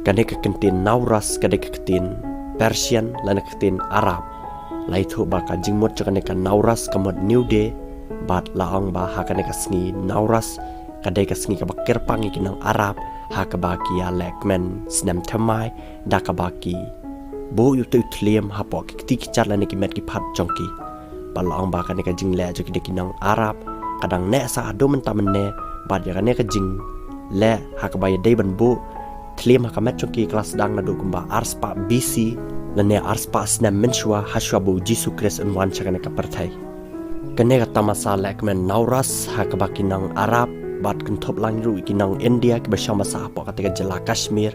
Kane ka kentin Nauras kade ka kentin Persian lana kentin Arab. Lai thu ba ka jingmot cha kane ka Nauras kamot New Day bat laong ba ha kane ka sngi Nauras kade ka sngi ka bakir pangi kinang Arab ha ka ba ki ya lekmen snem thamai da ka ba ki bo yu tu tliam ha po ki ti ki chat lana ki met ki phat chongki ba laong ba kane ka jing le cha ki de kinang Arab kadang ne sa ado men tamne bat ya kane ka jing le ha ka ba ya dei ban bo tliam ha ka met chongki kelas dang na do kumba arspa BC lane arspa snem menshwa hashwa bo Jisu Kris en wan cha kane ka parthai kane ka tamasa lekmen Nauras ha ka ba kinang Arab bat kentop lang ru kinang India ki bersama sa apa kata jela Kashmir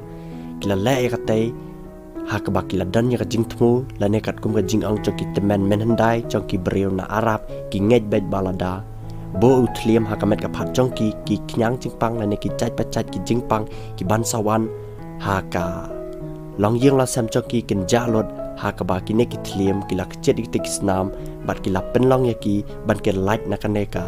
kila le kata ha ka ba kila dan ya jing tmu lane kat kum jing ang choki temen menhendai choki beriu na Arab ki ngej bet balada bo utliam ha ka met ka phat chongki ki knyang jingpang lane ki chait pachat ki jingpang ki ban sawan ha ka long yeng la sam choki kin jalot ha ka ba ki ne ki tliam ki la kchet ki snam bat ki la pen long ya ki ban ke light na kane ka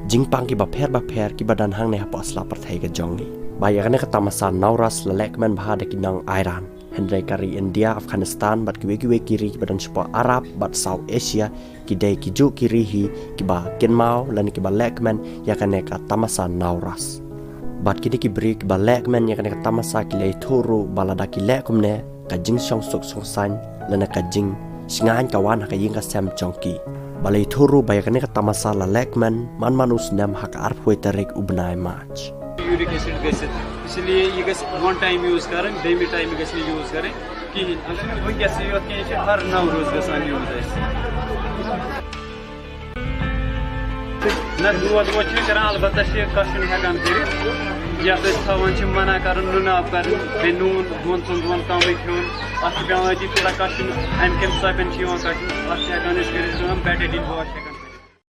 jingpang ki ba pher ki badan hang ne ha pas la parthai ka jongi ba ya kane ka tamasa Nauras la lekman bha de kinang Iran hendrai kari India Afghanistan bat ki kiri ki badan spa Arab bat South Asia ki dei ki ju kiri hi ki ba kenmau lan ki ba lekman ya kane ka tamasa Nauras bat ki ki bri ki ba lekman ya kane ka tamasa ki le thuru balada ki lekumne ka jing song suk song san lan ka jing singan kawan ka ying ka sam chongki balai thuru bayakane ka tamasa la lekman man manus nam hak arfoi tarik ubnai match uric acid गसित इसलिए ये गस one time use करें Demi time गस यूज करें कि वंकस यो के हर नव रोज गसान यूज न दुआ दुआ छ करा अलबत्ता से कशन हेकान कर या तो थवन छ मना करन नुन आप कर बेनून दोन काम खियोन अस पेवान थोड़ा कशन एम केम साबन छ कशन अस हेकान कर बैटे दिन वाश